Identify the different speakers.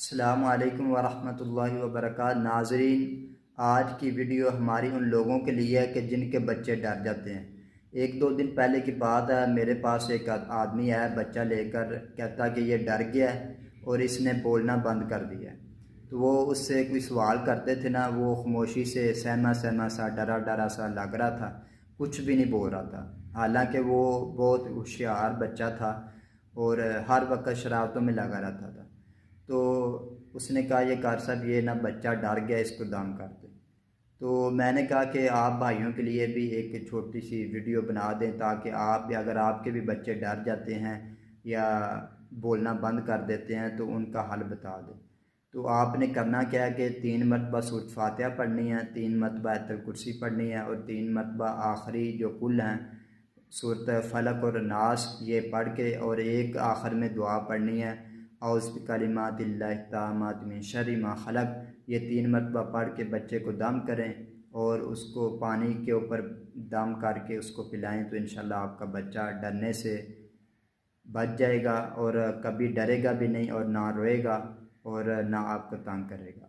Speaker 1: अस्सलामु अलैकुम वरहमतुल्लाहि वबरकातुहू। नाज़रीन, आज की वीडियो हमारी उन लोगों के लिए है कि जिनके बच्चे डर जाते हैं। एक दो दिन पहले की बात है, मेरे पास एक आदमी आया बच्चा लेकर, कहता कि ये डर गया है और इसने बोलना बंद कर दिया है। तो वो उससे कोई सवाल करते थे ना, वो खामोशी से सहमा सहमा सा डरा डरा सा लग रहा था, कुछ भी नहीं बोल रहा था। हालांकि वो बहुत होशियार बच्चा था और हर वक्त शरारतों में लगा रहता था। तो उसने कहा ये कार साहब, ये ना बच्चा डर गया, इसको दम कर दे। तो मैंने कहा कि आप भाइयों के लिए भी एक छोटी सी वीडियो बना दें, ताकि आप भी, अगर आपके भी बच्चे डर जाते हैं या बोलना बंद कर देते हैं, तो उनका हल बता दें। तो आपने करना क्या है कि 3 मरतबा सूरत फातिहा पढ़नी है, 3 मरतबा आयतुल कुर्सी पढ़नी है और 3 मरतबा आखिरी जो कुल हैं सूरत फलक और नास, ये पढ़ के और एक आखिर में दुआ पढ़नी है, औज़ु बिकलिमातिल्लाहि ताम्माति मिन शर्रि मा खलक़। ये 3 मरतबा पढ़ के बच्चे को दम करें और उसको पानी के ऊपर दम करके उसको पिलाएं, तो इंशाल्लाह आपका बच्चा डरने से बच जाएगा और कभी डरेगा भी नहीं और ना रोएगा और ना आपको तंग करेगा।